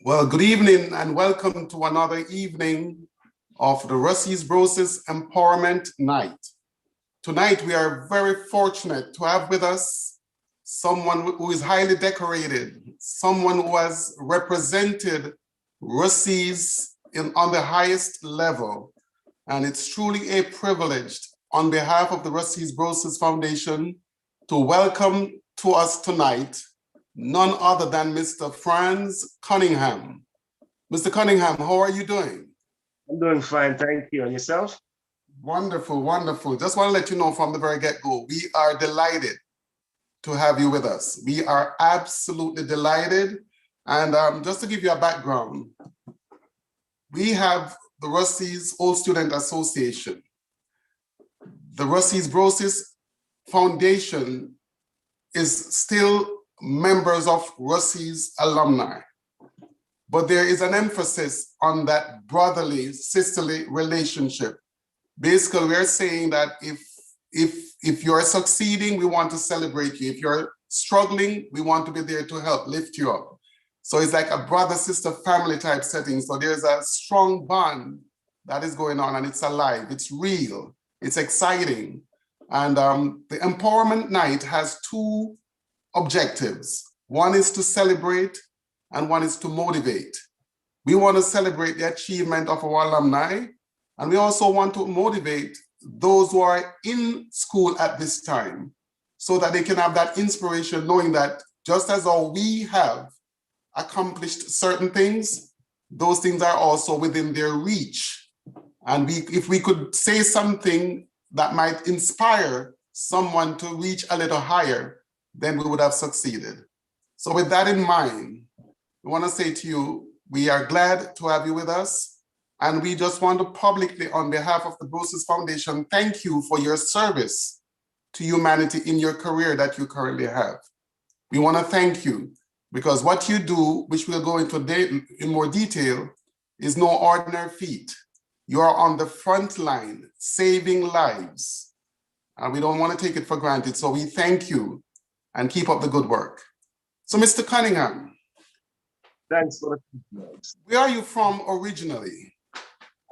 Well, good evening and welcome to another evening of the Rusea's Brosis Empowerment Night. Tonight, we are very fortunate to have with us someone who is highly decorated, someone who has represented Rusea's on the highest level. And it's truly a privilege on behalf of the Rusea's Brosis Foundation to welcome to us tonight none other than Mr. Franz Cunningham. Mr. Cunningham, how are you doing? I'm doing fine, thank you. And yourself? Wonderful, wonderful. Just want to let you know from the very get-go, we are delighted to have you with us. We are absolutely delighted. And just to give you a background, we have the Rusea's Old Student Association. The Rusea's Brosis Foundation is still members of Rusea's alumni, but there is an emphasis on that brotherly, sisterly relationship. Basically, we're saying that if you're succeeding, we want to celebrate you. If you're struggling, we want to be there to help lift you up. So it's like a brother, sister, family type setting. So there's a strong bond that is going on, and it's alive, it's real, it's exciting. And the Empowerment Night has two objectives. One is to celebrate and one is to motivate. We want to celebrate the achievement of our alumni, and we also want to motivate those who are in school at this time so that they can have that inspiration, knowing that just as how we have accomplished certain things, those things are also within their reach. And if we could say something that might inspire someone to reach a little higher, then we would have succeeded. So with that in mind, we want to say to you, we are glad to have you with us. And we just want to publicly, on behalf of the Brosis Foundation, thank you for your service to humanity in your career that you currently have. We want to thank you because what you do, which we'll go into in more detail, is no ordinary feat. You are on the front line, saving lives. And we don't want to take it for granted. So we thank you and keep up the good work. So Mr. Cunningham. Thanks for the compliments. Where are you from originally?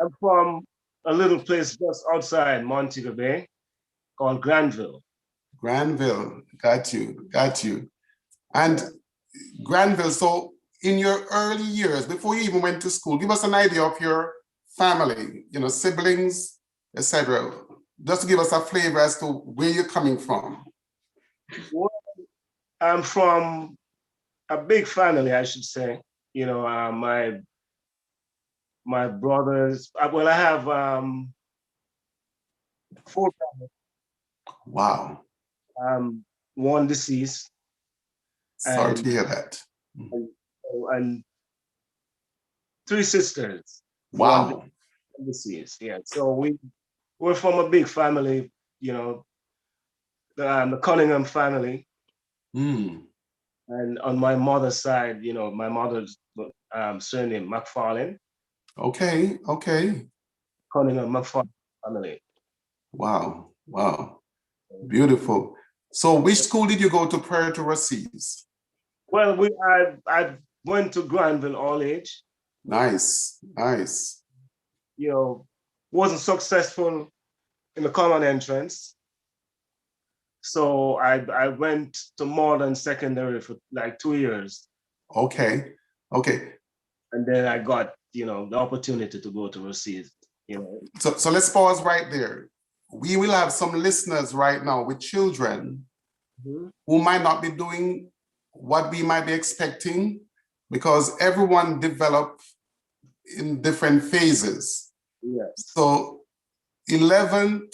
I'm from a little place just outside Montego Bay called Granville. Granville, got you, got you. And Granville, so in your early years, before you even went to school, give us an idea of your family, siblings, etc. Just to give us a flavor as to where you're coming from. Well, I'm from a big family, I should say. My brothers, well, I have 4 brothers. Wow. One deceased. Sorry to hear that. And 3 sisters. Wow. One deceased, yeah. So we're from a big family, the Cunningham family. Mm. And on my mother's side, my mother's surname McFarlane. Okay, okay. Cunningham McFarlane family. Wow, wow. Beautiful. So which school did you go to prior to Rusea's? Well, I went to Granville all age. Nice, nice. Wasn't successful in the common entrance. So I went to modern secondary for like 2 years. Okay, okay. And then I got, the opportunity to go to Rusea. So let's pause right there. We will have some listeners right now with children who might not be doing what we might be expecting because everyone develops in different phases. Yes. So 10, 11,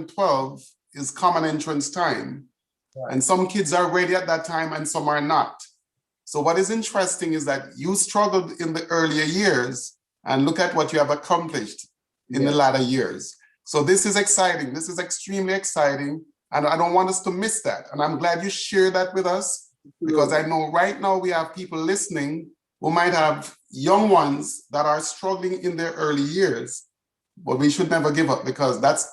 12 is common entrance time. Right. And some kids are ready at that time and some are not. So what is interesting is that you struggled in the earlier years and look at what you have accomplished in the latter years. So this is exciting. This is extremely exciting. And I don't want us to miss that. And I'm glad you share that with us because I know right now we have people listening who might have young ones that are struggling in their early years, but we should never give up because that's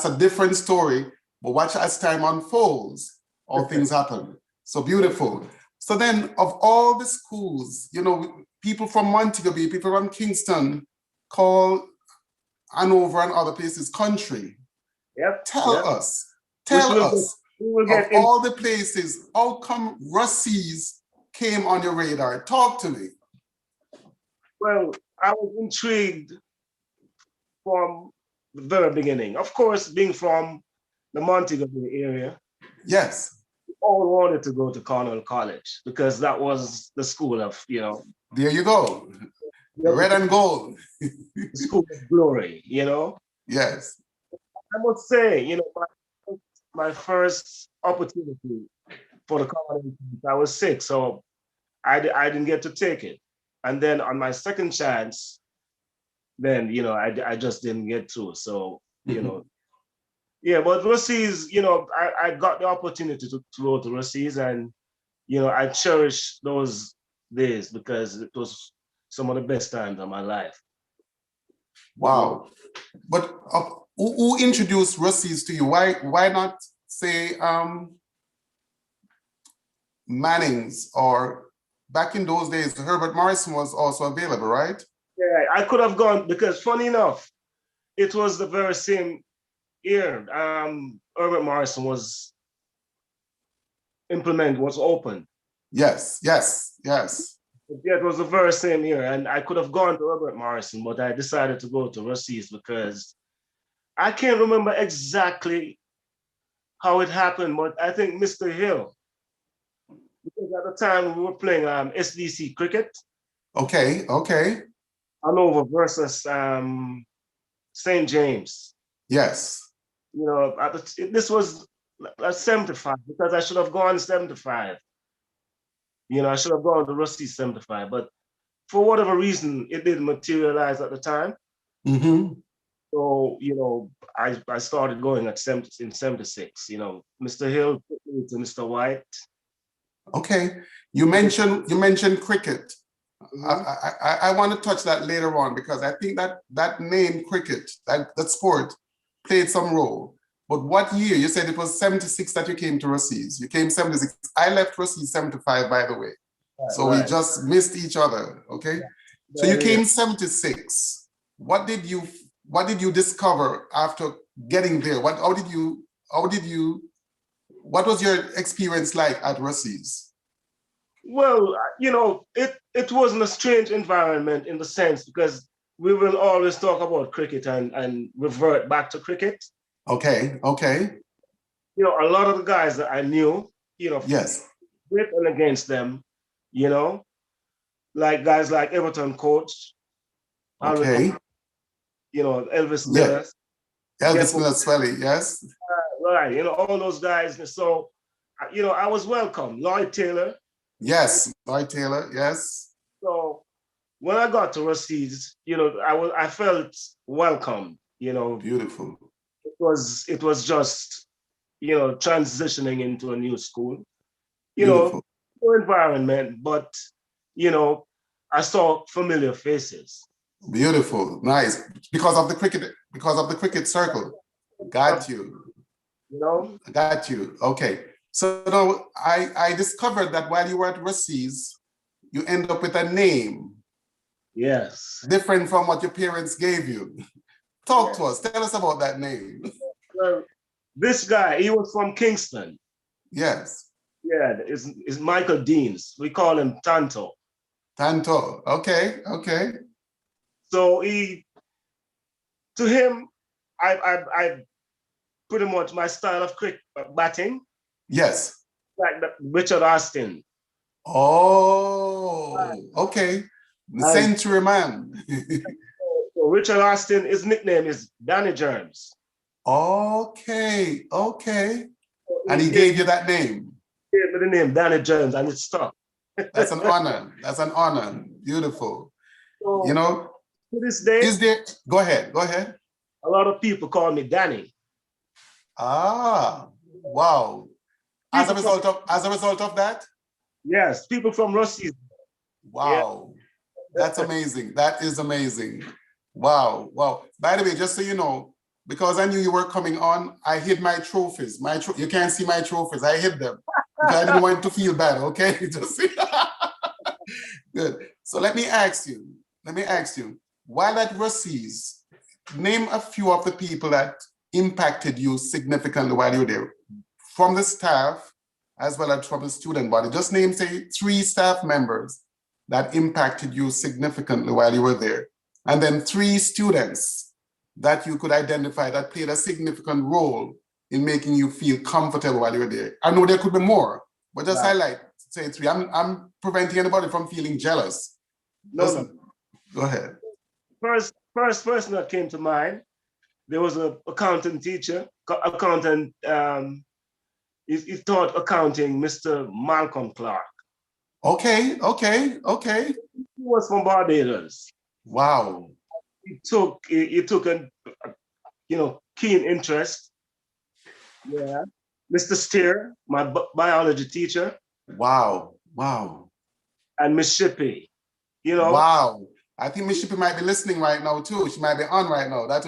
a different story. But watch as time unfolds, all things happen. So beautiful. So then of all the schools, you know, people from Montego Bay, people from Kingston call Hanover and other places country. Yep. Tell Yep. us, Which tell us, we will of get in. all the places, how come Rusea's came on your radar? Talk to me. Well, I was intrigued from the very beginning. Of course, being from the Montego Bay area, Yes, we all wanted to go to Cornell College because that was the school of, you know, there you go. Red and gold. the school of glory, you know. Yes. I must say, you know, my first opportunity for the Common Entrance, I was sick, so I didn't get to take it. And then on my second chance, then, you know, I just didn't get through. So, you know, yeah, but Rusea's, you know, I got the opportunity to go to Rusea's, and, you know, I cherish those days because it was some of the best times of my life. Wow. But who introduced Rusea's to you? Why not say Manning's, or back in those days, Herbert Morrison was also available, right? Yeah, I could have gone because funny enough, it was the very same year Herbert Morrison was open. Yes, yes, yes. Yeah, it was the very same year, and I could have gone to Herbert Morrison, but I decided to go to Rusea's because I can't remember exactly how it happened, but I think Mr. Hill, because at the time we were playing SDC cricket. Okay, okay. Hanover versus St. James. Yes. You know, this was 75 because I should have gone 75. You know, I should have gone to Rusty 75, but for whatever reason, it didn't materialize at the time. Mm-hmm. So, you know, I started going in 76. You know, Mr. Hill took me to Mr. White. Okay. You mentioned cricket. I want to touch that later on because I think that name cricket, that sport, played some role. But what year? You said it was 76 that you came to Rusea's. You came 76. I left Rusea's 75, by the way. Right, so right. we just missed each other. Okay. Yeah. So you came 76. What did you discover after getting there? What was your experience like at Rusea's? Well, you know, it wasn't a strange environment in the sense because we will always talk about cricket and revert back to cricket. Okay, okay. You know, a lot of the guys that I knew, you know, Yes, with and against them, you know, like guys like Everton coach, okay. you know, Elvis Yeah, Miller. Elvis Miller Swelly, yes. Right, you know, all those guys. So, you know, I was welcome. Lloyd Taylor. Yes, Lloyd Taylor, yes. So when I got to Rusea's, you know, I felt welcome, you know. Beautiful. It was just, you know, transitioning into a new school, you Beautiful. know, new environment, but, you know, I saw familiar faces. Beautiful, nice. Because of the cricket circle. Got you. You know? Got you. Okay. So now I discovered that while you were at Rusea's, you end up with a name. Yes. Different from what your parents gave you. Talk to us. Tell us about that name. Well, this guy, he was from Kingston. Yes. Yeah, it's Michael Deans. We call him Tanto. Tanto. Okay, okay. So to him, I pretty much my style of batting. Yes. Like Richard Austin. Oh, okay. The century man. So Richard Austin, his nickname is Danny Germs. Okay, okay. So and he gave you that name? He gave me the name Danny Germs, and it stuck. That's an honor. That's an honor. Beautiful. So, you know, to this day, go ahead. A lot of people call me Danny. Ah, wow. As a result of that? Yes, people from Rusea. Wow. Yeah. That's amazing. That is amazing. Wow. Wow. By the way, just so you know, because I knew you were coming on, I hid my trophies. You can't see my trophies. I hid them. because I didn't want you to feel bad, okay? Just good. So let me ask you, while at Rusea's, name a few of the people that impacted you significantly while you were there, from the staff as well as from the student body. Just name, say, 3 staff members that impacted you significantly while you were there. And then 3 students that you could identify that played a significant role in making you feel comfortable while you were there. I know there could be more, but just highlight, say 3. I'm preventing anybody from feeling jealous. No. Go ahead. First person that came to mind, there was an accountant teacher, he taught accounting, Mr. Malcolm Clark. Okay. He was from Barbados. Wow. He took a keen interest. Yeah. Mr. Steer, my biology teacher. Wow. And Miss Shippey, Wow. I think Miss Shippey might be listening right now too. She might be on right now. That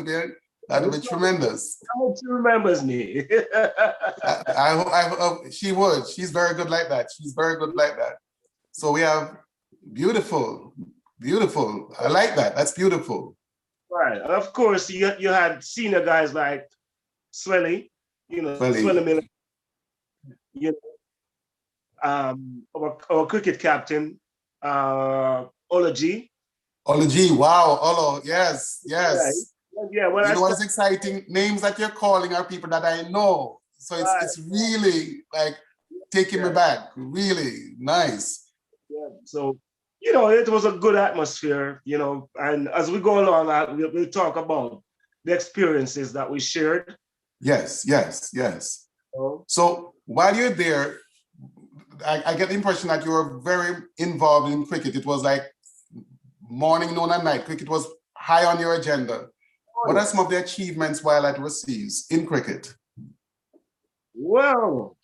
would be tremendous. I hope she remembers me. I hope she would. She's very good like that. So we have beautiful. I like that. That's beautiful. Right. And of course, you had senior guys like Swelly, Swelly Miller, our cricket captain, Ola G. Wow. Olo, yes. Yeah, well, you know what's exciting? Names that you're calling are people that I know. So it's really like taking me back. Really nice. Yeah. So, it was a good atmosphere, and as we go along, we'll talk about the experiences that we shared. Yes. So while you're there, I get the impression that you were very involved in cricket. It was like morning, noon, and night. Cricket was high on your agenda. What are some of the achievements while at Rusea's in cricket? Well,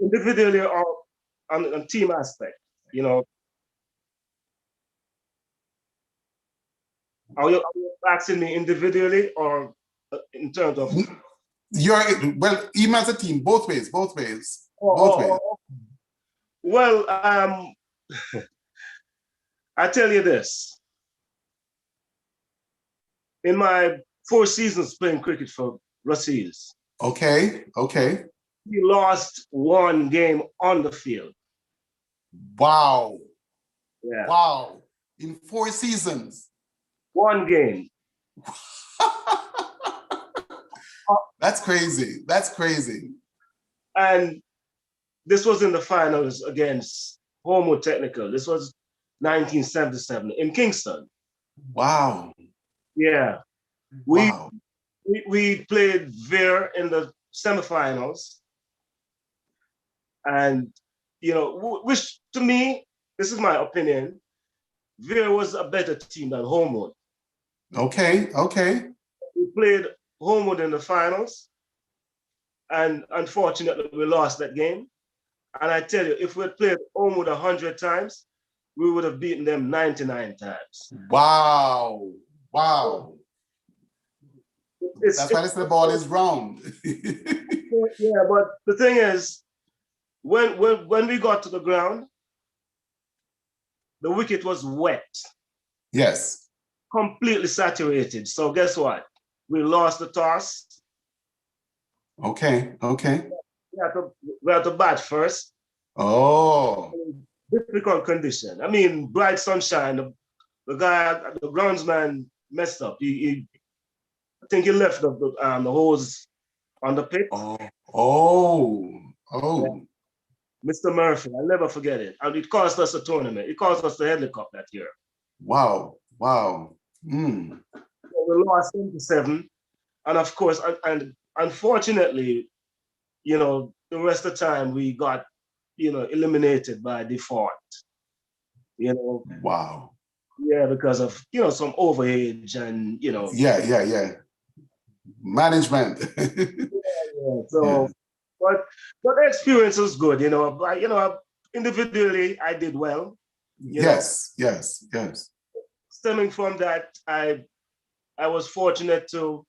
individually or on team aspect, Are you asking me individually or in terms of? Even as a team, both ways. Well, I tell you this. In my 4 seasons playing cricket for Rusea's. Okay. We lost 1 game on the field. Wow. Yeah. Wow. In 4 seasons. 1 game. That's crazy. And this was in the finals against Homo Technical. This was 1977 in Kingston. Wow. Yeah. We played Veer in the semifinals. And, which to me, this is my opinion, Veer was a better team than Homewood. Okay. We played Homewood in the finals, and unfortunately, we lost that game. And I tell you, if we had played Homewood 100 times, we would have beaten them 99 times. Wow. That's why the ball is round. Yeah, but the thing is, when we got to the ground, the wicket was wet. Yes. Completely saturated. So guess what? We lost the toss. Okay. We had to bat first. Oh. Difficult condition. I mean, bright sunshine. The groundsman messed up. I think he left the hose on the pitch. Oh. Yeah. Mr. Murphy, I'll never forget it. And it cost us a tournament. It cost us the Headley Cup that year. Wow. We lost 7-7. And of course, and unfortunately, the rest of the time we got, eliminated by default. Wow. Yeah, because of, some overage and, Yeah. Management. Yeah. So, but the experience was good, individually I did well. Yes. Stemming from that, I was fortunate to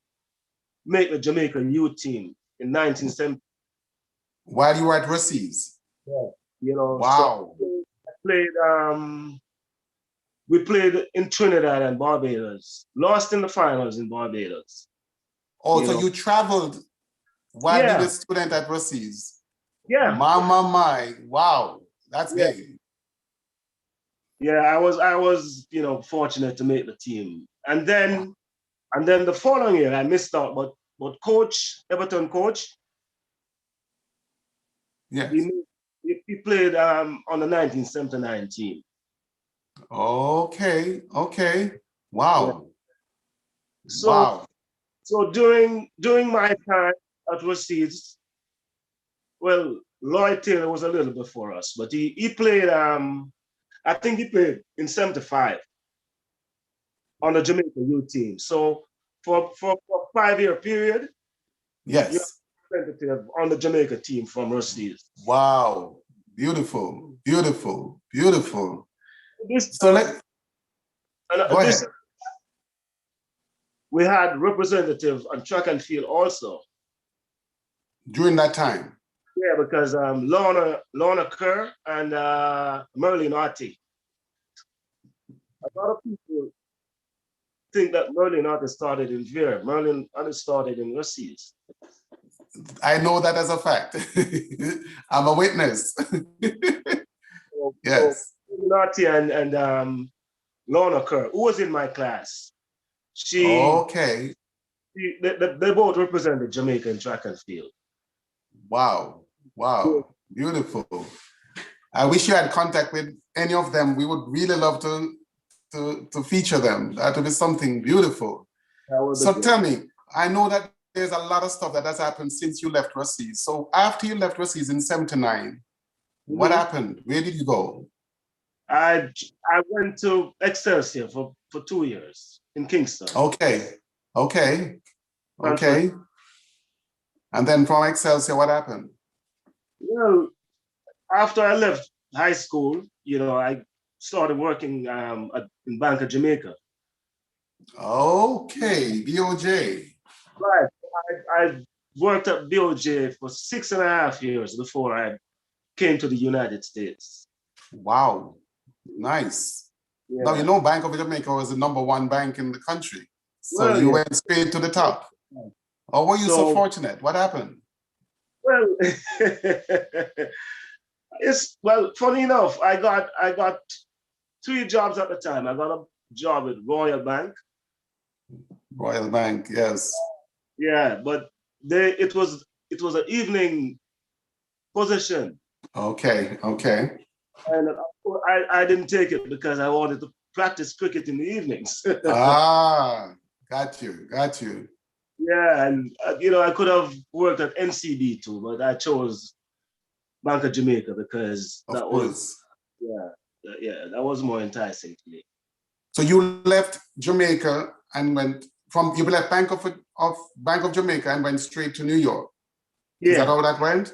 make the Jamaican youth team in 1970. While you were at Rusea's? Yeah. You know, Wow. so I played, we played in Trinidad and Barbados, lost in the finals in Barbados. Oh, You so know? you traveled while being a Yeah, student at Rusea's? yeah, Mama, my, wow, that's yeah. big. Yeah, I was, fortunate to make the team. And then the following year I missed out, but coach, Everton coach, he Yes. he played on the 1979 team. Okay, okay. Yeah. Wow, So wow. so during my time at Rusea, well, Lloyd Taylor was a little before us, but he played I think he played in 75 on the Jamaica youth team. So for a 5-year period, you're Yes. representative on the Jamaica team from Rusea. Wow. Beautiful, beautiful, beautiful. This So go this ahead. we had representative on track and field also. During that time. Yeah, because Lorna Kerr and Merlin Artie. A lot of people think that Merlin Artie started in Veer. Merlin Artie started in Rusea's. I know that as a fact. I'm a witness. So Yes. Merlin Artie and Lorna Kerr, who was in my class, Okay. they both represented Jamaica in track and field. Wow. Wow. Beautiful. I wish you had contact with any of them. We would really love to feature them. That would be something beautiful. So tell me, I know that there's a lot of stuff that has happened since you left Rusea's. So after you left Rusea's in 79, what happened? Where did you go? I went to Excelsior for 2 years in Kingston. Okay. Okay. Okay. And then from Excelsior, what happened? Well, after I left high school, I started working in Bank of Jamaica. Okay, BOJ. Right. I worked at BOJ for 6.5 years before I came to the United States. Wow, nice. Yeah. Now, you know Bank of Jamaica was the #1 bank in the country. So Well, you yeah. went straight to the top. Or were you so fortunate? What happened? Well, funny enough, I got 3 jobs at the time. I got a job at Royal Bank. Royal Bank, yes. Yeah, but it was an evening position. Okay, okay. And I didn't take it because I wanted to practice cricket in the evenings. Got you, got you. Yeah, and I could have worked at NCB too, but I chose Bank of Jamaica because that was more enticing to me. So you left Jamaica and you left Bank of Jamaica and went straight to New York. Yeah. Is that how that went?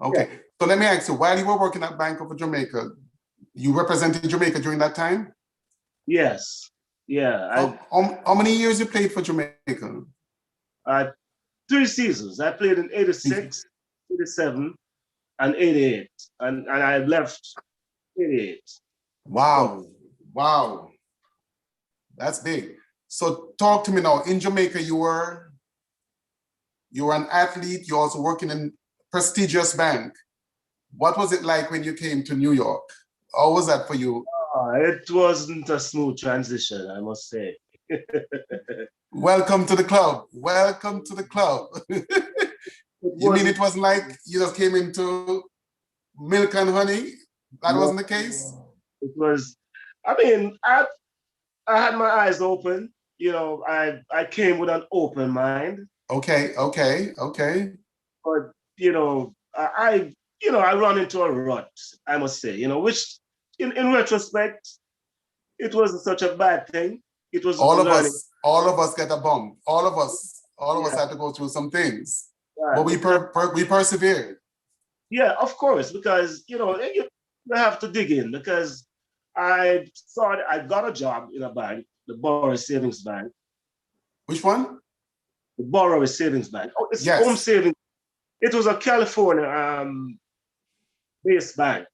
Okay. Yeah. So let me ask you, while you were working at Bank of Jamaica, you represented Jamaica during that time? Yes. Yeah. How many years you played for Jamaica? 3 seasons. I played in 86, 87, and 88. And I left 88. Wow. Wow. That's big. So talk to me now. In Jamaica, you were an athlete. You're also working in prestigious bank. What was it like when you came to New York? How was that for you? It wasn't a smooth transition, I must say. Welcome to the club. Welcome to the club. You mean it wasn't like you just came into milk and honey? That wasn't the case? It was, I had my eyes open. I came with an open mind. Okay. But, I run into a rut, I must say, which in retrospect, it wasn't such a bad thing. It was all learning. All of us get a bump. All of us had to go through some things. Right. But we persevered. Yeah, of course, because you have to dig in, because I got a job in a bank, the Brosis Savings Bank. Which one? The Brosis Savings Bank. Oh, it's yes. Home Savings. It was a California based bank.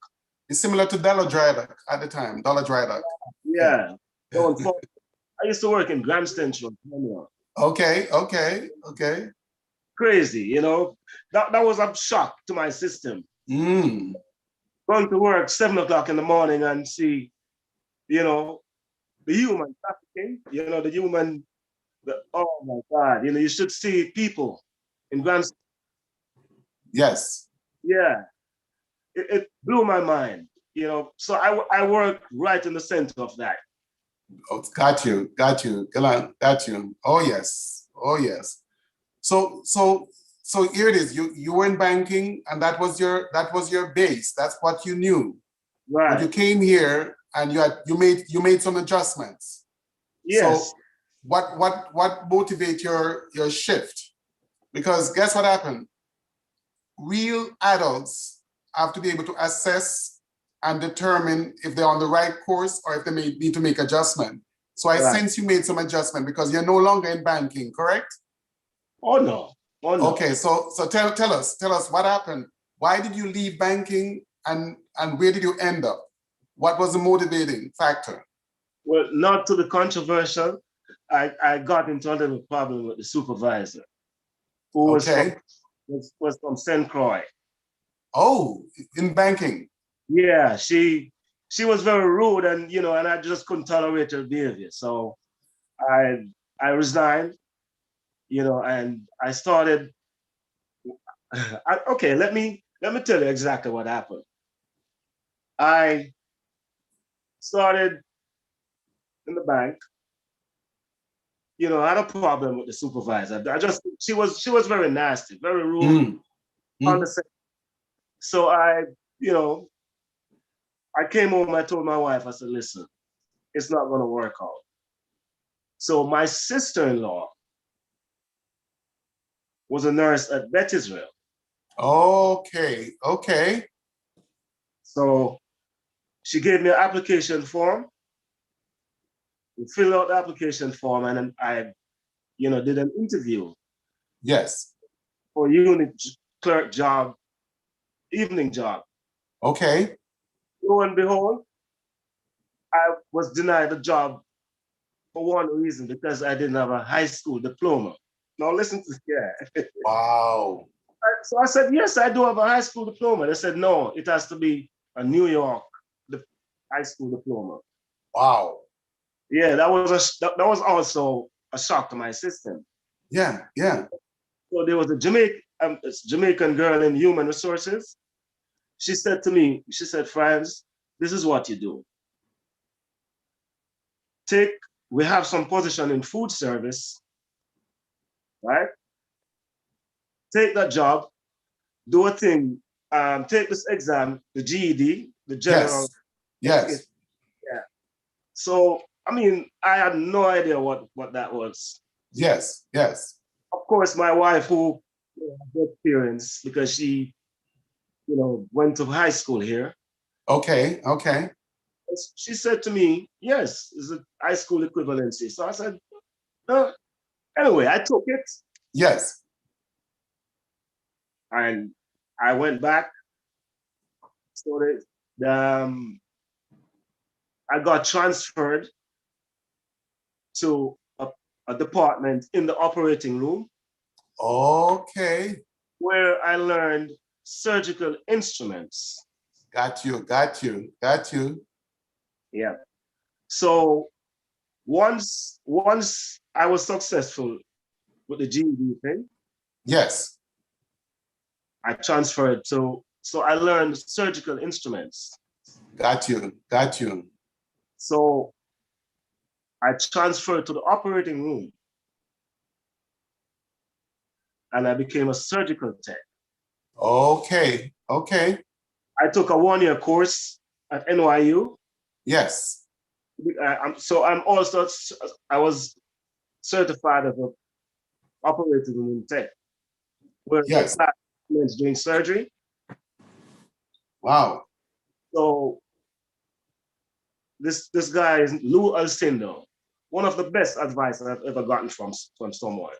It's similar to Dollar Dry Dock at the time, Dollar Dry Dock. Yeah. Going forward. I used to work in Grand Central. Okay, okay, okay. Crazy, you know. That was a shock to my system. Mm. Going to work 7 o'clock in the morning and see, you know, the human trafficking, you know, the human, oh my God, you know, you should see people in Grand. Yes. Yeah, it blew my mind, you know. So I work right in the center of that. Oh, got you, got you, got you. Oh yes, oh yes. So here it is. You were in banking, and that was your base. That's what you knew. But you Right. came here and you made some adjustments. Yes. So what motivate your shift? Because guess what happened? Real adults have to be able to assess and determine if they're on the right course or if they may need to make adjustment. So I Right. sense you made some adjustment because you're no longer in banking, correct? Oh no. Oh no. Okay, so tell us what happened. Why did you leave banking and where did you end up? What was the motivating factor? Well, not to the controversial. I got into a little problem with the supervisor, who Okay. was from St. Croix. Oh, in banking. Yeah, she was very rude, and you know, and I just couldn't tolerate her behavior. So I resigned, you know, and I started. Okay, let me tell you exactly what happened. I started in the bank. You know, I had a problem with the supervisor. She was very nasty, very rude, Mm. Mm. condescending. So you know, I came home. I told my wife. I said, "Listen, it's not going to work out." So my sister-in-law was a nurse at Beth Israel. Okay, okay. So she gave me an application form. We filled out the application form, and then I, you know, did an interview Yes. for unit clerk job, evening job. Okay. Lo and behold, I was denied the job for one reason, because I didn't have a high school diploma. Now listen to this, yeah. Wow. So I said, yes, I do have a high school diploma. They said, no, it has to be a New York high school diploma. Wow. Yeah, that was also a shock to my system. Yeah, yeah. So there was a Jamaican girl in human resources. She said to me, she said, Franz, this is what you do. We have some position in food service, right? Take that job, do a thing, take this exam, the GED, the general Yes. education. Yes. Yeah. So, I mean, I had no idea what that was. Yes. Yes. Of course, my wife, who had experience because she, you know, went to high school here. Okay. Okay. She said to me, yes, it's a high school equivalency. So I said, anyway, I took it Yes. and I went back. So I got transferred to a department in the operating room Okay. where I learned surgical instruments. Got you. Got you. Got you. Yeah. So once I was successful with the GED thing, Yes. I transferred to, so I learned surgical instruments. Got you. Got you. So I transferred to the operating room and I became a surgical tech. Okay. Okay. I took a 1-year course at NYU. Yes. I was certified as an operating room tech, where Yes. it's doing surgery. Wow. So this guy is Lou Alcindor, one of the best advice I've ever gotten from someone.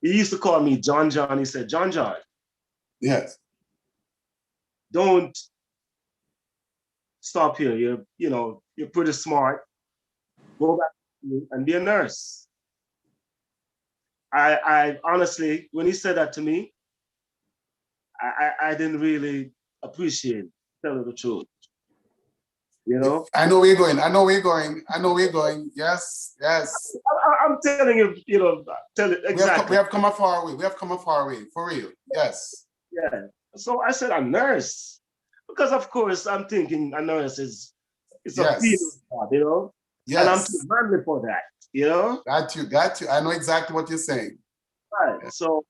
He used to call me John John. He said, John John, Yes. Don't stop here. You're pretty smart. Go back and be a nurse. I honestly, when he said that to me, I didn't really appreciate, telling the truth. I know where you're going. I know where you're going. I know where you're going. Yes, yes. I'm telling you, tell it exactly. We have come a far way. We have come a far way, for real. Yes. Yeah. So I said, a nurse. Because of course I'm thinking a nurse is a female job, Yes. And I'm too manly for that, Got you. I know exactly what you're saying. Right. Yes. So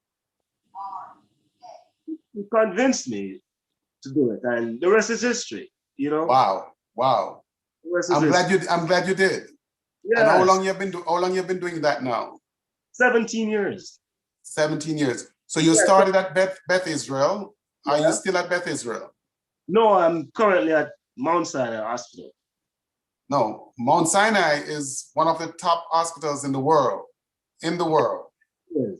he convinced me to do it, and the rest is history, Wow. I'm glad you did. Yeah. And how long you've been doing that now? 17 years. 17 years. So you started at Beth Israel. Are you still at Beth Israel? No, I'm currently at Mount Sinai Hospital. No, Mount Sinai is one of the top hospitals in the world. It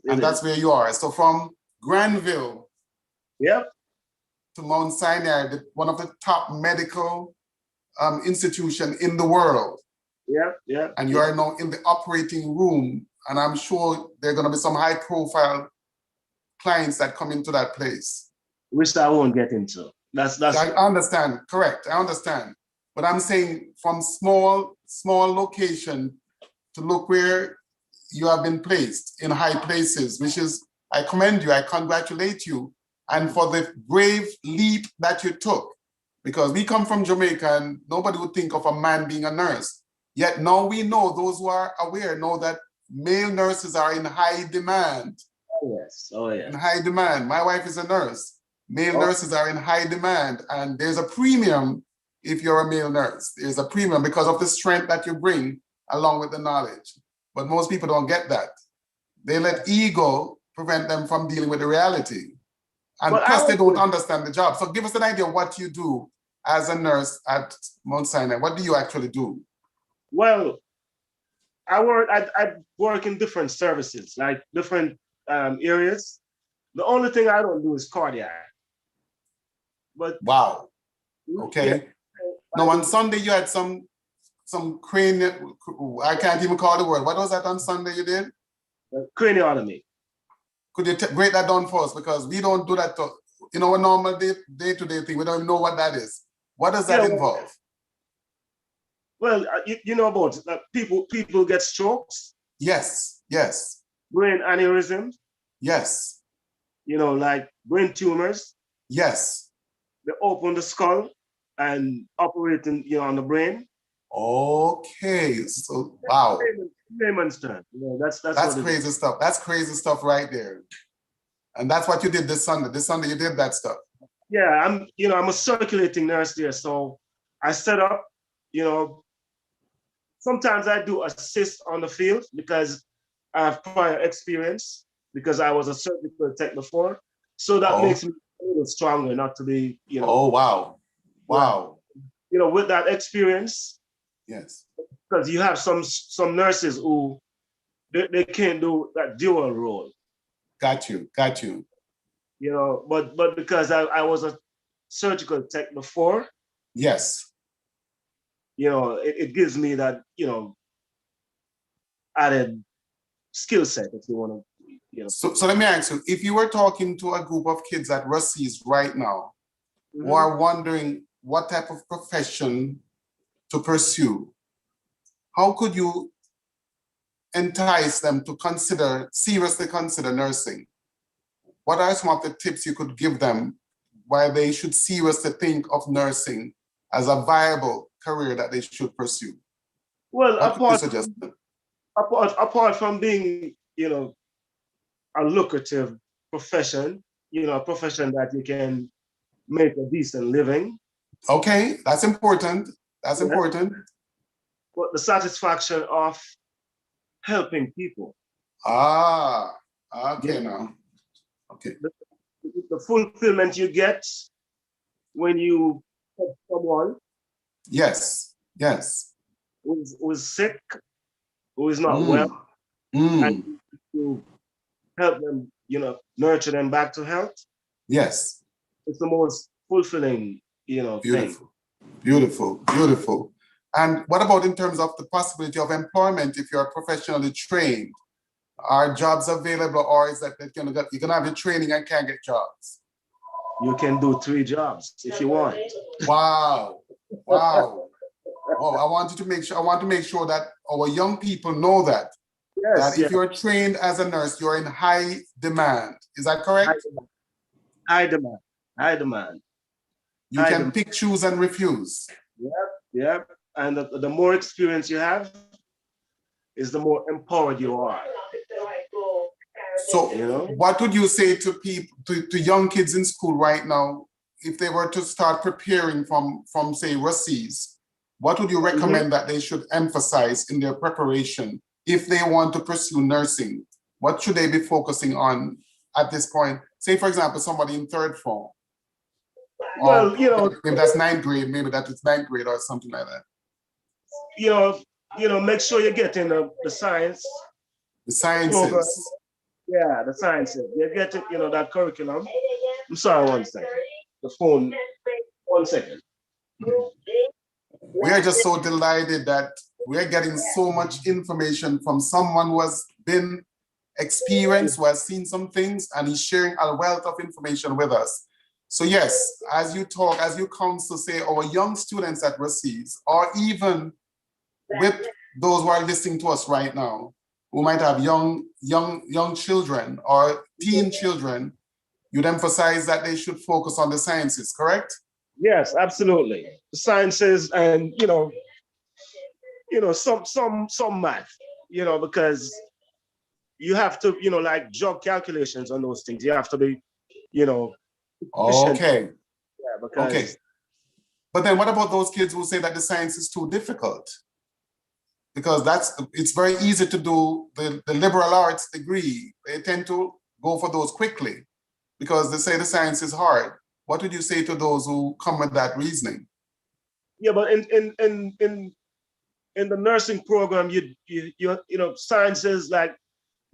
is. That's where you are. So from Granville to Mount Sinai, one of the top medical institution in the world. And you are now in the operating room, and I'm sure there are going to be some high profile clients that come into that place. Which I won't get into. That's I understand, correct, I understand. But I'm saying from small location to look where you have been placed in high places, which is, I commend you, I congratulate you, and for the brave leap that you took. Because we come from Jamaica and nobody would think of a man being a nurse. Yet now we know, those who are aware know that male nurses are in high demand. Oh yes. In high demand. My wife is a nurse. Male nurses are in high demand, and there's a premium if you're a male nurse. There's a premium because of the strength that you bring along with the knowledge. But most people don't get that. They let ego prevent them from dealing with the reality. And plus they don't understand the job. So give us an idea of what you do as a nurse at Mount Sinai. What do you actually do? Well, I work in different services, like different areas. The only thing I don't do is cardiac. But wow. Okay. Yeah. Now on Sunday you had some cranial, I can't even call the word. What was that on Sunday you did? Craniotomy. Could you break that down for us? Because we don't do that in our normal day-to-day thing. We don't even know what that is. What does that involve? Well, you know about people get strokes. Yes. Brain aneurysm. Yes. Like brain tumors. Yes. They open the skull and operating, on the brain. Okay. So wow. Layman's term. That's crazy stuff. That's crazy stuff right there. And that's what you did this Sunday. This Sunday you did that stuff. Yeah, I'm a circulating nurse there. So I set up, sometimes I do assist on the field because I have prior experience because I was a surgical tech before. So that makes me a little stronger not to be, Oh, wow. Wow. With that experience. Yes. Because you have some nurses who they can't do that dual role. Got you. But because I was a surgical tech before. Yes. It gives me that, added skill set, if you want to, So let me ask you, if you were talking to a group of kids at Rusea's right now, who are wondering what type of profession to pursue, how could you entice them to seriously consider nursing? What are some of the tips you could give them why they should seriously think of nursing as a viable career that they should pursue? Well, apart from being, a lucrative profession, a profession that you can make a decent living. Okay, that's important. Important. But the satisfaction of helping people. Okay now. Okay. The fulfillment you get when you help someone. Yes. Who's sick, who is not well, and you help them, nurture them back to health. Yes. It's the most fulfilling, thing. Beautiful, beautiful, beautiful. And what about in terms of the possibility of employment if you're professionally trained? Are jobs available, or is that you're gonna have your training and can't get jobs? You can do 3 jobs if you want. Wow, wow. Oh, I want to make sure that our young people know that Yes, if yeah. you're trained as a nurse, you're in high demand. Is that High correct? demand. High demand. High demand. You High can demand. pick, choose, and refuse. Yep, yep. And the more experience you have, is the more empowered you are. So, You know? what would you say to people, to young kids in school right now, if they were to start preparing from say Rusea's? What would you recommend that they should emphasize in their preparation if they want to pursue nursing? What should they be focusing on at this point? Say, for example, somebody in 3rd form, or Well, if that's 9th grade, maybe that is 9th grade or something like that. Make sure you're getting the science The program. sciences. Yeah, the sciences. You're getting, that curriculum. I'm sorry, 1 second. The phone, 1 second. We are just so delighted that we're getting so much information from someone who has been experienced, who has seen some things, and he's sharing a wealth of information with us. So yes, as you talk, as you counsel, say, our young students at Rusea's, or even with those who are listening to us right now, who might have young children or teen children, you'd emphasize that they should focus on the sciences, correct? Yes, absolutely. The sciences and some math, because you have to, like jog calculations on those things. You have to be, efficient. Okay. Yeah, because Okay. But then what about those kids who say that the science is too difficult? Because it's very easy to do the liberal arts degree. They tend to go for those quickly because they say the science is hard. What would you say to those who come with that reasoning? Yeah, but in the nursing program, sciences like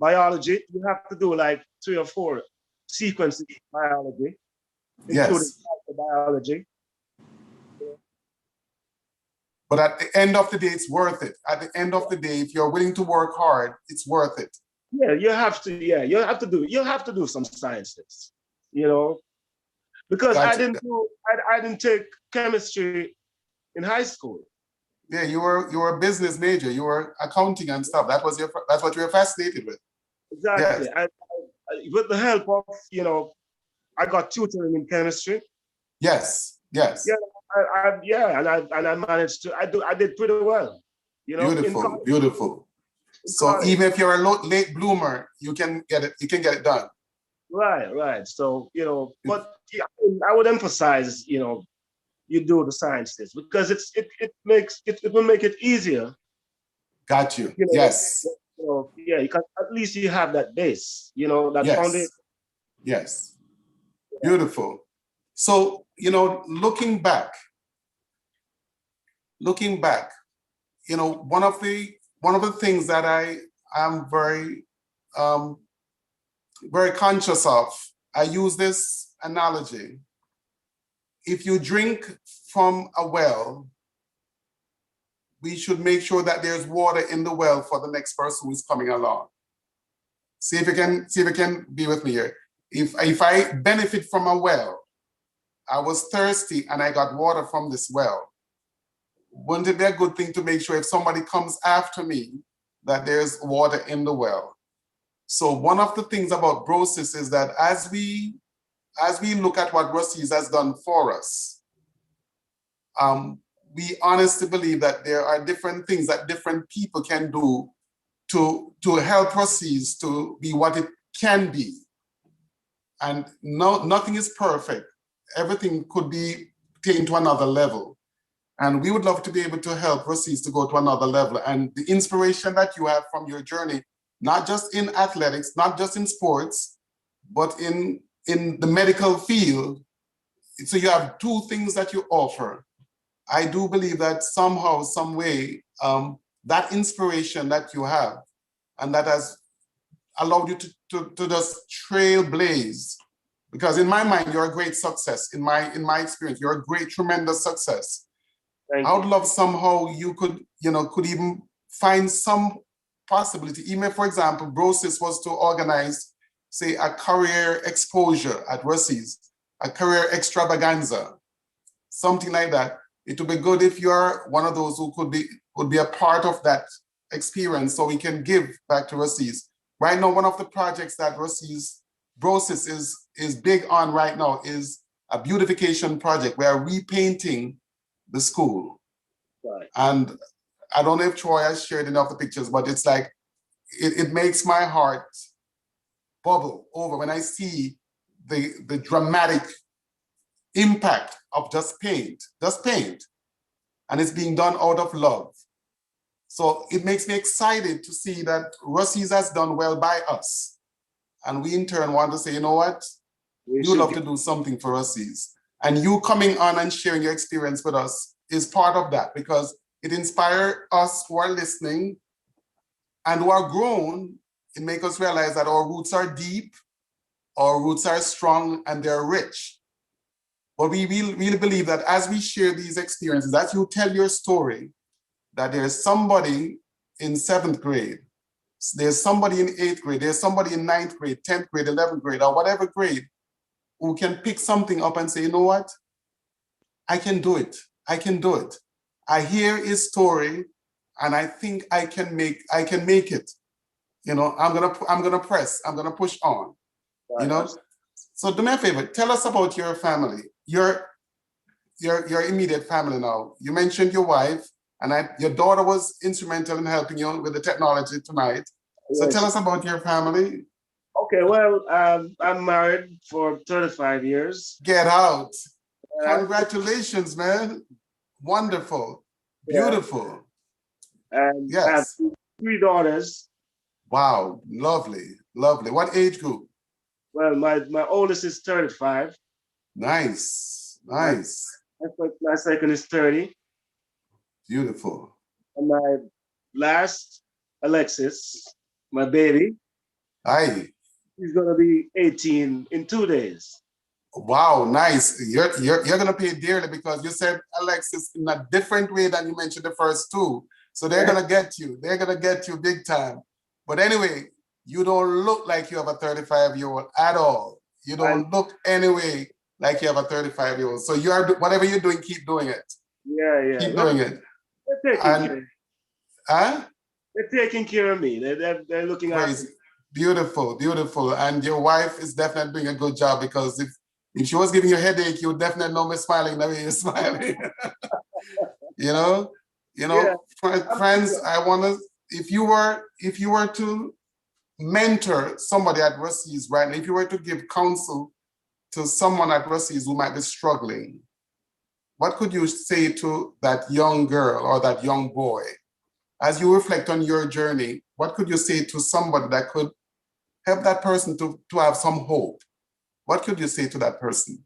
biology, you have to do like 3 or 4 sequences of biology, including Yes. biology. But at the end of the day, it's worth it. At the end of the day, if you're willing to work hard, it's worth it. Yeah, you have to do some sciences, because Gotcha. I didn't take chemistry in high school. Yeah, you were a business major. You were accounting and stuff. That's what you were fascinated with. Exactly. Yes. With the help of, I got tutoring in chemistry. Yes. Yes. Yeah, and I managed to. I did pretty well. Beautiful. Beautiful. So even if you're a late bloomer, you can get it. You can get it done. Right. So but yeah, I would emphasize, you do the sciences because it will make it easier. Got you. Yes. Yeah, you can, at least you have that base, that foundation. Yes. Beautiful. So, looking back, one of the things that I am very conscious of, I use this analogy. If you drink from a well, we should make sure that there's water in the well for the next person who's coming along. See if you can be with me here. If I benefit from a well, I was thirsty and I got water from this well, wouldn't it be a good thing to make sure if somebody comes after me that there's water in the well? So one of the things about Brosis is that as we look at what Rusea has done for us, we honestly believe that there are different things that different people can do to help Rusea to be what it can be. And nothing is perfect. Everything could be taken to another level. And we would love to be able to help Rusea to go to another level. And the inspiration that you have from your journey, not just in athletics, not just in sports, but in the medical field. So you have 2 things that you offer. I do believe that somehow, some way, that inspiration that you have, and that has allowed you to just trailblaze Because in my mind, you're a great success. In my experience, you're a great, tremendous success. I would love somehow you could, could even find some possibility. Even, for example, Brosis was to organize, say, a career exposure at Rusea's, a career extravaganza, something like that. It would be good if you're one of those who would be a part of that experience, so we can give back to Rusea's. Right now, one of the projects that Rusea's Brosis is big on right now is a beautification project. We are repainting the school. Right. And I don't know if Troy has shared enough of the pictures, but it's like, it makes my heart bubble over when I see the dramatic impact of just paint. And it's being done out of love. So it makes me excited to see that Rusea's has done well by us. And we in turn want to say, you know what? You love to do something for Rusea's. And you coming on and sharing your experience with us is part of that, because it inspires us who are listening and who are grown. It makes us realize that our roots are deep, our roots are strong, and they're rich. But we really believe that as we share these experiences, as you tell your story, that there's somebody in 7th grade, there's somebody in 8th grade, there's somebody in 9th grade, 10th grade, 11th grade, or whatever grade, who can pick something up and say, you know what? I can do it. I can do it. I hear his story, and I think I can make it. I'm gonna press. I'm gonna push on. Right. So do me a favor. Tell us about your family, your immediate family now. You mentioned your wife, and your daughter was instrumental in helping you with the technology tonight. So Yes. tell us about your family. Okay, well, I'm married for 35 years. Get out. Congratulations, man. Wonderful. Beautiful. And yes. I have 3 daughters. Wow, lovely, lovely. What age group? Well, my oldest is 35. Nice. My second is 30. Beautiful. And my last, Alexis, my baby, Aye. he's gonna be 18 in 2 days. Wow, nice. You're gonna pay dearly, because you said Alexis in a different way than you mentioned the first 2. So they're gonna get you. They're gonna get you big time. But anyway, you don't look like you have a 35-year-old at all. You don't look anyway like you have a 35-year-old. So whatever you're doing, keep doing it. Yeah. Keep doing it. They're taking care of me. They're looking after me. Beautiful. And your wife is definitely doing a good job, because if she was giving you a headache, you would definitely know me smiling the way you're smiling. Friends, I want to, if you were to mentor somebody at Rusea's right now, if you were to give counsel to someone at Rusea's who might be struggling, what could you say to that young girl or that young boy? As you reflect on your journey, what could you say to somebody that could help that person to have some hope? What could you say to that person?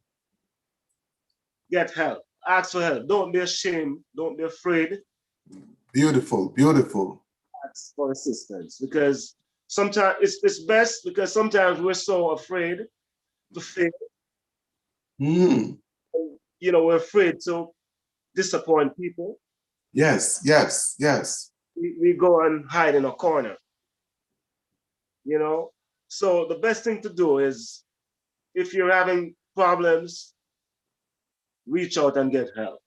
Get help. Ask for help. Don't be ashamed. Don't be afraid. Beautiful. Ask for assistance, because sometimes it's best, because sometimes we're so afraid to fail. We're afraid to disappoint people. Yes. We go and hide in a corner. So the best thing to do is, if you're having problems, reach out and get help.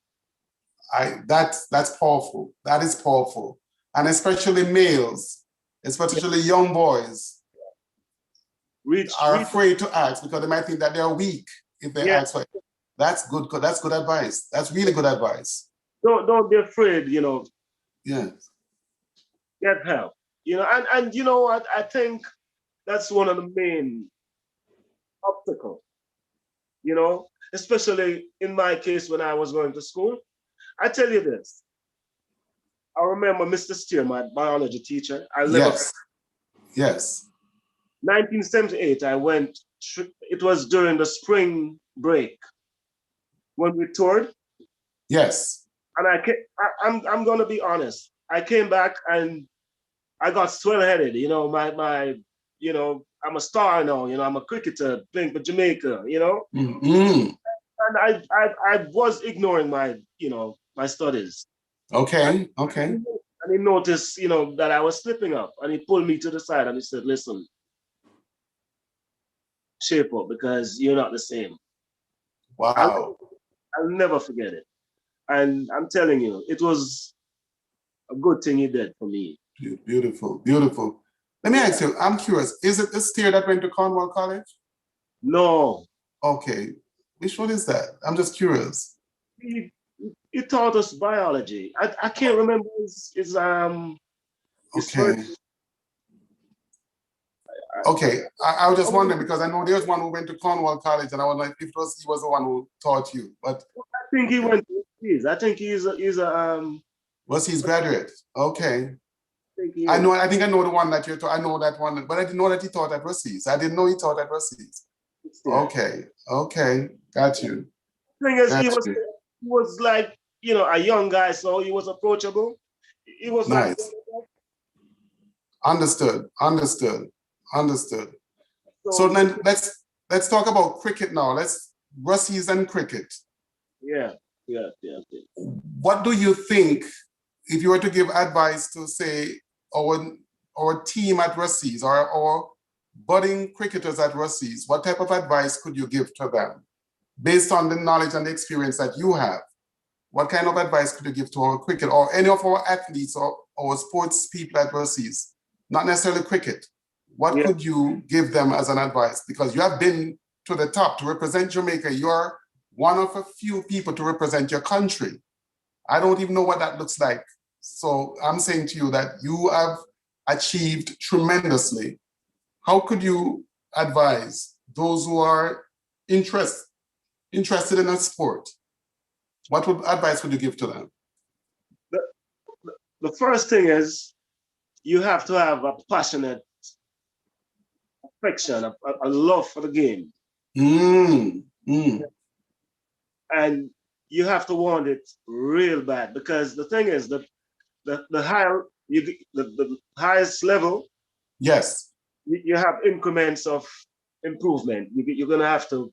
That's powerful. That is powerful. And especially males, especially young boys, are afraid to ask, because they might think that they're weak if they ask for it. That's good advice. That's really good advice. Don't be afraid, Yes. Get help. And you know what? I think that's one of the main obstacles, especially in my case when I was going to school. I tell you this. I remember Mr. Steer, my biology teacher. Yes. 1978, I went, it was during the spring break when we toured. Yes. And I'm going to be honest. I came back and I got swell-headed. My you know, I'm a star now, you know, I'm a cricketer playing for Jamaica, you know. Mm-hmm. And I was ignoring my, you know, my studies. Okay, okay. And he noticed, you know, that I was slipping up, and he pulled me to the side and he said, listen, shape up, because you're not the same. I'll, Wow. I'll never forget it. And I'm telling you, it was a good thing he did for me. Beautiful, beautiful. Let me ask you, I'm curious, is it the steer that went to Cornwall College? No. Okay. Which one is that? I'm just curious. He taught us biology. I can't remember his first. Okay. Okay. I was just wondering because I know there's one who went to Cornwall College and I was like, if it was, he was the one who taught you. But I think he went to his. I think he's a was his graduate? Okay. I think he I is. know, I think I know the one that you're I know that one, but I didn't know that he taught at Rusea. I didn't know he taught at Rusea. Okay. Okay. Got you. Thing is, Got he you. was like, you know, a young guy, so he was approachable. He was like, Nice. Understood. Understood. Understood. So then let's talk about cricket now. Let's Russies and cricket. yeah. What do you think if you were to give advice to say our team at Russies or our budding cricketers at Russies, what type of advice could you give to them based on the knowledge and the experience that you have? What kind of advice could you give to our cricket or any of our athletes or our sports people at Russies? Not necessarily cricket. What could you give them as an advice? Because you have been to the top to represent Jamaica. You're one of a few people to represent your country. I don't even know what that looks like. So I'm saying to you that you have achieved tremendously. How could you advise those who are interested in a sport? What advice would you give to them? The first thing is you have to have a passionate affection, a love for the game. And you have to want it real bad, because the thing is that the higher the highest level, Yes. you have increments of improvement. You're gonna have to,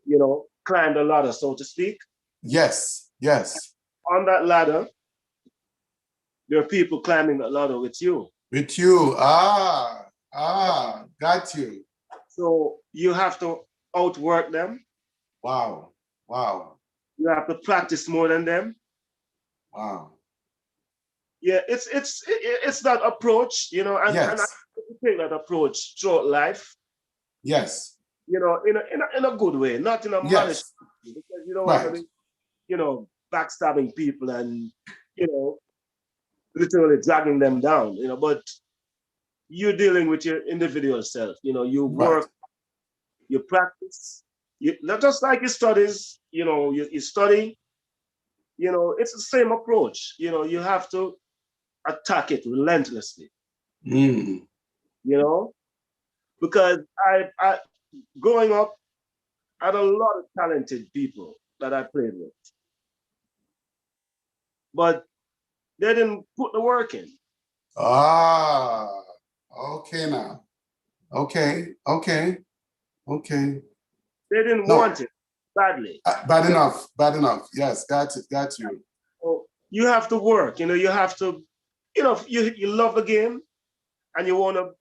you know, climb the ladder, so to speak. Yes. Yes. On that ladder, there are people climbing the ladder with you. With you. Got you. So you have to outwork them. Wow. Wow. You have to practice more than them. Wow. Yeah, it's that approach, you know, and I take that approach throughout life. Yes. You know, in a good way, not in a malicious way, because you don't want to be, you know, backstabbing people and, you know, literally dragging them down, you know, but you're dealing with your individual self, you know, you work, you practice, you not just like your studies, you know, you study, you know, it's the same approach, you know, you have to attack it relentlessly, you know, because I growing up, I had a lot of talented people that I played with, but they didn't put the work in. Okay now. Okay. They didn't want it badly. Bad enough. Bad enough. Yes, got it. Got you. So you have to work, you know, you have to, you know, you love the game and you want to,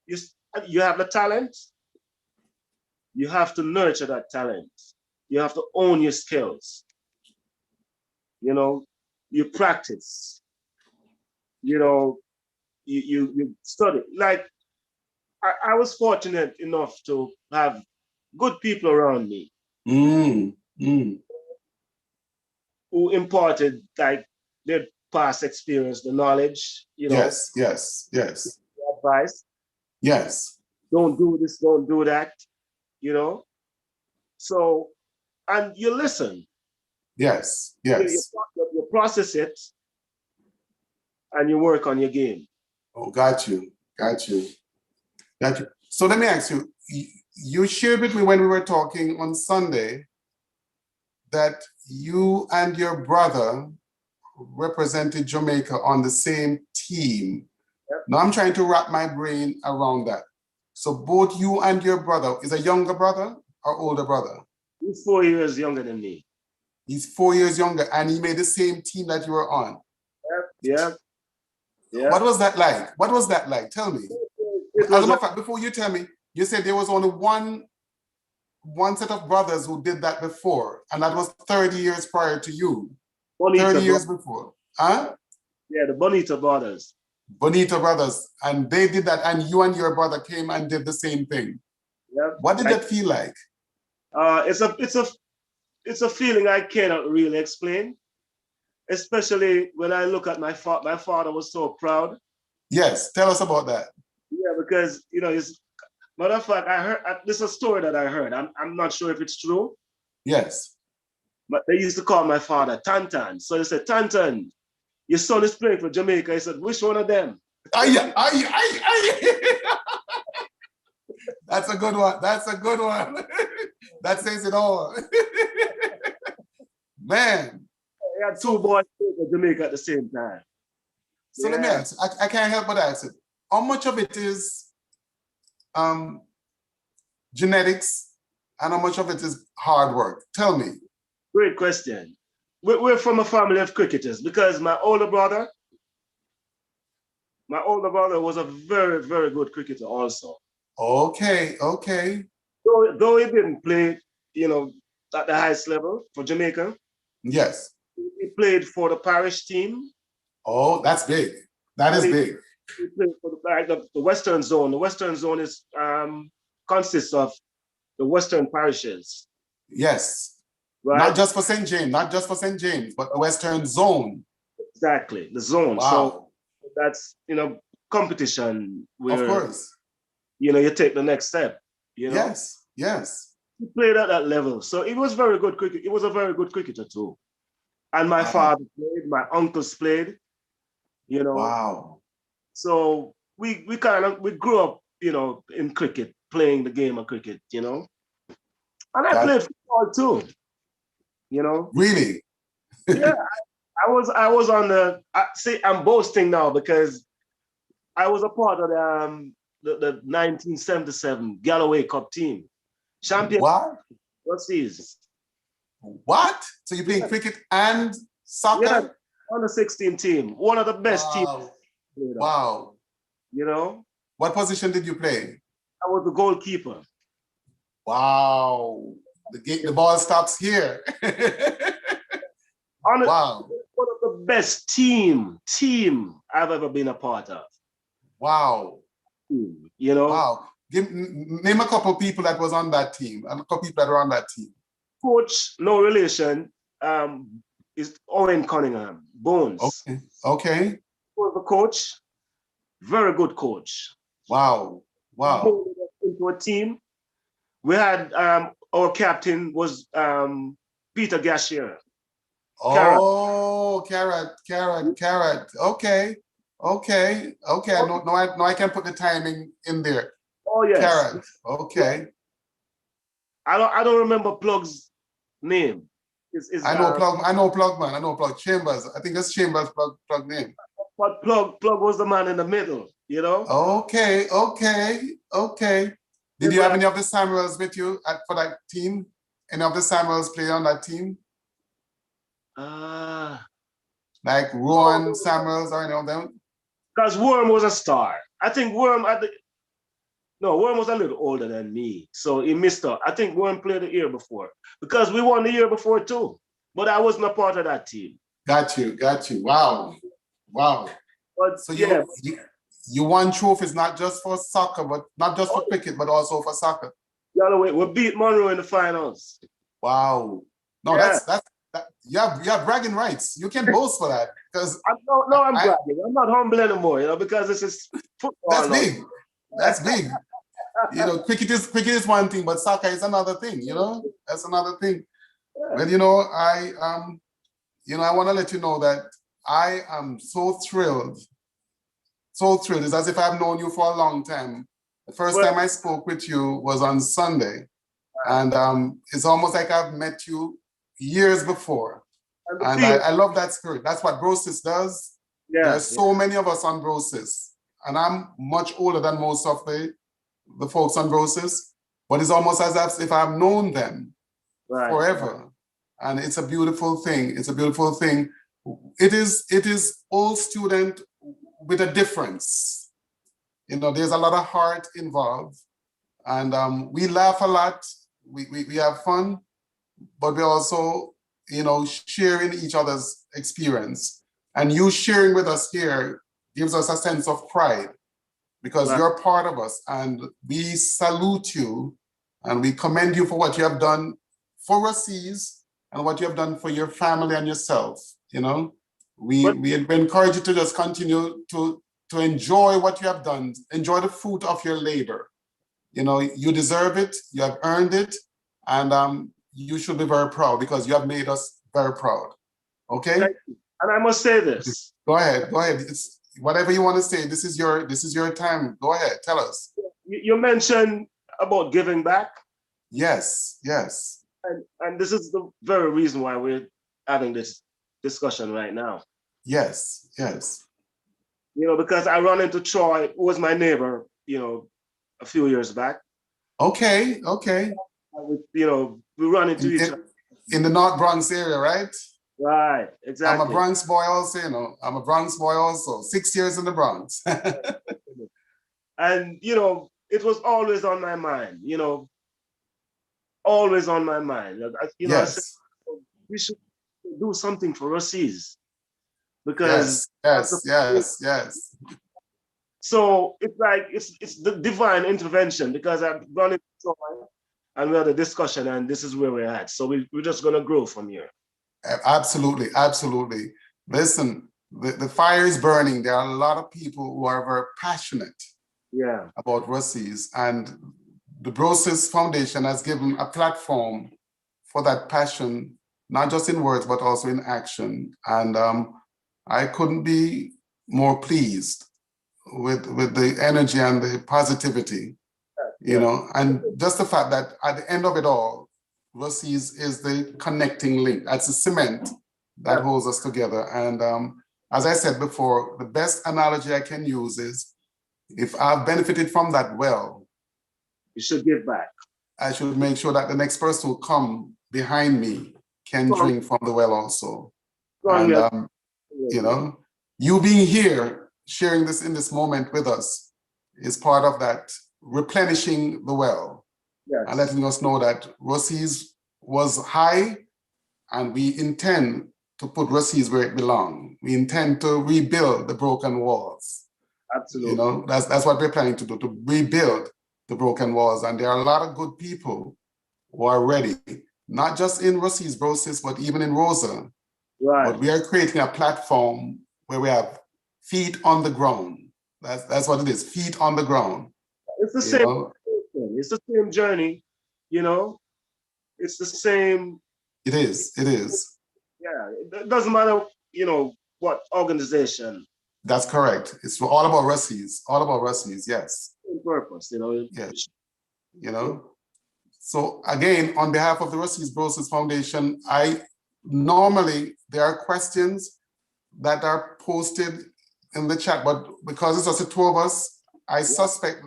you have the talent, you have to nurture that talent. You have to own your skills. You know, you practice, you know, you study. Like I was fortunate enough to have good people around me who imparted like their past experience, the knowledge, you know. Yes. Advice. Yes. Don't do this, don't do that, you know. So, and you listen. Yes. You process it and you work on your game. Oh, got you. So let me ask you, you shared with me when we were talking on Sunday that you and your brother represented Jamaica on the same team. Yep. Now I'm trying to wrap my brain around that. So both you and your brother, is a younger brother or older brother? He's 4 years younger than me. He's 4 years younger, and he made the same team that you were on. Yeah. What was that like? What was that like? Tell me. It As a was matter of fact, before you tell me, you said there was only one set of brothers who did that before, and that was 30 years prior to you. Bonita 30 years before. Huh? Yeah, the Bonita brothers. Bonita brothers. And they did that, and you and your brother came and did the same thing. Yeah. What did that feel like? It's a feeling I cannot really explain, especially when I look at my father. My father was so proud. Yes, tell us about that. Yeah, because it's matter of fact, I heard this is a story that I heard. I'm not sure if it's true. Yes. But they used to call my father Tantan. So they said, Tantan, your son is playing for Jamaica. He said, which one of them? That's a good one. That's a good one. That says it all. Man. He had two boys playing for Jamaica at the same time. So let me ask, I can't help but ask it. How much of it is genetics and how much of it is hard work? Tell me. Great question. We're from a family of cricketers because my older brother was a very, very good cricketer also. Okay, okay. Though he didn't play, at the highest level for Jamaica. Yes. He played for the parish team. Oh, that's big. That is big. He played for the Western Zone. The Western Zone is consists of the Western parishes. Yes. Right? Not just for St. James, but the Western Zone. Exactly, the zone. Wow. So that's competition where of course. You take the next step. Yes, yes. He played at that level. So he was very good cricket. He was a very good cricketer too. And my father played, my uncles played, Wow. So we grew up, in cricket, playing the game of cricket, And I played football too, Really? Yeah, I was on I'm boasting now because I was a part of the 1977 Galloway Cup team. Champion. What? Rusea. What? So you playing cricket and soccer? Yeah, on the 16 team. One of the best teams. Wow. What position did you play? I was the goalkeeper. Wow. The ball stops here. Wow. One of the best team I've ever been a part of. Wow. Wow. Name a couple of people that was on that team, and a couple of people that were on that team. Coach, no relation, is Owen Cunningham, Bones. Okay. He was the coach, very good coach. Wow. Wow. Into a team. We had our captain was Peter Gashier. Oh, Carrot. Okay. I can put the timing in there. Oh yes. Carrot. Okay. I don't remember Plug's name. I know Plug, man. I know Plug. Chambers. I think that's Chambers Plug name. But Plug was the man in the middle, Okay. Did you have any of the Samuels with you for that team? Any of the Samuels play on that team? Like Rowan Samuels or any of them? Because Worm was a star. I think Worm was a little older than me, so he missed out. I think Worm played the year before because we won the year before too, but I wasn't a part of that team. Got you. Wow. But so you won trophies not just for soccer, but not just for cricket, but also for soccer. We beat Monroe in the finals. Wow. No, that's you have bragging rights. You can boast for that because I'm bragging. I'm not humble anymore, because this is football. That's big. Cricket is one thing, but soccer is another thing. That's another thing. Yeah. Well, I want to let you know that I am so thrilled. So thrilled. It's as if I've known you for a long time. The first time I spoke with you was on Sunday, and it's almost like I've met you years before. And I love that spirit. That's what Brosis does. Yeah, there's so many of us on Brosis, and I'm much older than most of the the folks on Brosis, but it's almost as if I've known them forever. And it's a beautiful thing. It's a beautiful thing. It is old student with a difference. You know, there's a lot of heart involved, and we laugh a lot. We have fun, but we also, you know, sharing each other's experience. And you sharing with us here gives us a sense of pride because you're part of us, and we salute you and we commend you for what you have done for Ruseas and what you have done for your family and yourself. You know, we encourage you to just continue to enjoy what you have done, enjoy the fruit of your labor. You know, you deserve it, you have earned it, and you should be very proud because you have made us very proud. Okay? And I must say this. Go ahead. It's whatever you want to say. This is your time. Go ahead. Tell us. You mentioned about giving back. Yes. And this is the very reason why we're having this discussion right now. Yes. You know, because I run into Troy, who was my neighbor, you know, a few years back. Okay. You know, we run into each other. In the North Bronx area, right? Right, exactly. I'm a Bronx boy also, you know. 6 years in the Bronx. And, you know, it was always on my mind, you know, always on my mind. You know, yes. I said, we should do something for Ruseas. Because yes. So it's like it's the divine intervention because I've run into Troy and we had a discussion and this is where we're at. So we're just gonna grow from here. Absolutely. Listen, the fire is burning. There are a lot of people who are very passionate about Ruseas, and the Brosis Foundation has given a platform for that passion, not just in words, but also in action. And I couldn't be more pleased with the energy and the positivity, you know, and just the fact that at the end of it all, Ruseas is the connecting link. That's the cement that holds us together. And as I said before, the best analogy I can use is if I've benefited from that well, you should give back. I should make sure that the next person who come behind me can drink from the well also. And you know, you being here, sharing this in this moment with us is part of that replenishing the well. And letting us know that Ruseas was high, and we intend to put Ruseas where it belongs. We intend to rebuild the broken walls. Absolutely. You know, that's what we're planning to do, to rebuild the broken walls. And there are a lot of good people who are ready, not just in Ruseas Brosis, but even in Rusea. But we are creating a platform where we have feet on the ground. That's what it is, feet on the ground. It's the same. It's the same journey, you know. It's the same. It is. Yeah, it doesn't matter, you know, what organization. That's correct. It's all about Ruseas. Yes. Same purpose, you know. Yes. You know. So again, on behalf of the Ruseas Brosis Foundation, normally there are questions that are posted in the chat, but because it's just the two of us, I suspect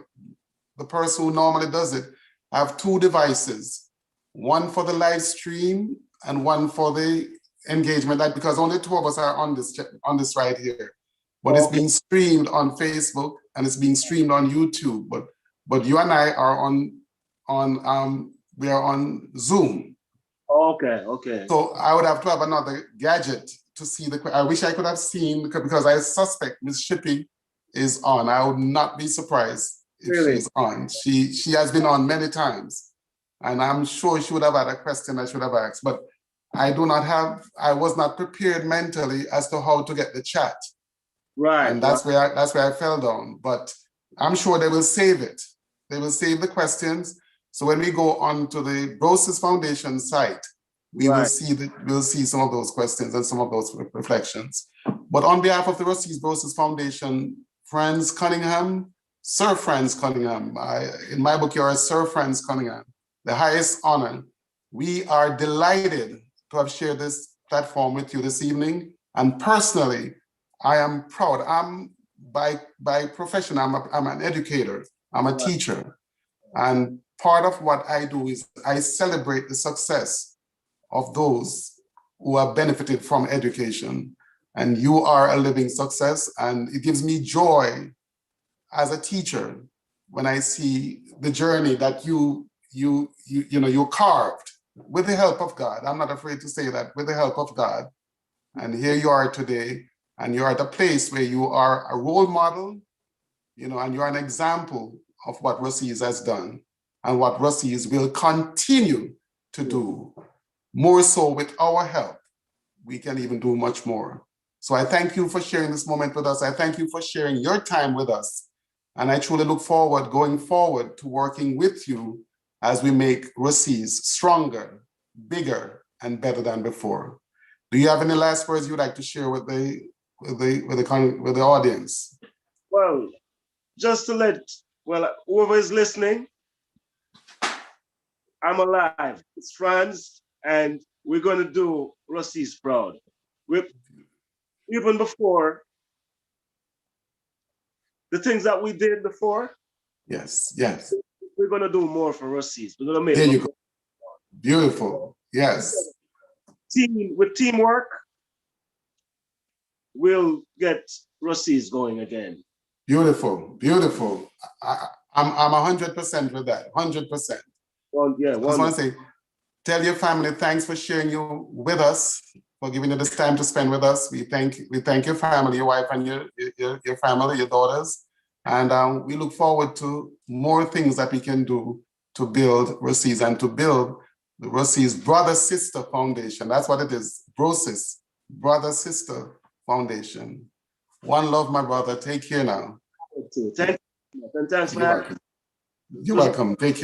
the person who normally does it have two devices, one for the live stream and one for the engagement, because only two of us are on this right here. But it's being streamed on Facebook and it's being streamed on YouTube. But you and I are we are on Zoom. Okay. So I would have to have another gadget to see I wish I could have seen, because I suspect Ms. Shippey is on. I would not be surprised if she's on. She has been on many times, and I'm sure she would have had a question I should have asked, but I was not prepared mentally as to how to get the chat. Right. And that's where I fell down. But I'm sure they will save it. They will save the questions. So when we go on to the Brosis Foundation site, we'll see some of those questions and some of those reflections. But on behalf of the Ruseas Brosis Foundation, Franz Cunningham, Sir Franz Cunningham, in my book, you're a Sir Franz Cunningham, the highest honor. We are delighted to have shared this platform with you this evening. And personally, I am proud. I'm by profession, I'm an educator, I'm a teacher. And part of what I do is I celebrate the success of those who have benefited from education. And you are a living success. And it gives me joy as a teacher when I see the journey that you carved with the help of God. I'm not afraid to say that, with the help of God. And here you are today, and you're at a place where you are a role model, and you're an example of what Rusea has done and what Rusea will continue to do. More so with our help, we can even do much more. So I thank you for sharing this moment with us. I thank you for sharing your time with us. And I truly look forward, going forward, to working with you as we make Rusea stronger, bigger, and better than before. Do you have any last words you'd like to share with the audience? Well, just to whoever is listening, I'm alive. It's Franz, and we're going to do Rusea proud. Even before the things that we did before. Yes. We're going to do more for Rusea. We're going to make. There you go. Beautiful. Yes. With teamwork, we'll get Rusea going again. Beautiful. I'm 100% with that. 100%. Well, yeah. I just want to say, tell your family thanks for sharing you with us, for giving you this time to spend with us. We thank your family, your wife, and your family, your daughters, and we look forward to more things that we can do to build Rusea and to build the Rusea Brother-Sister Foundation. That's what it is. Brosis, Brother-Sister Foundation. One love, my brother. Take care now. Thanks. You're welcome. Take care.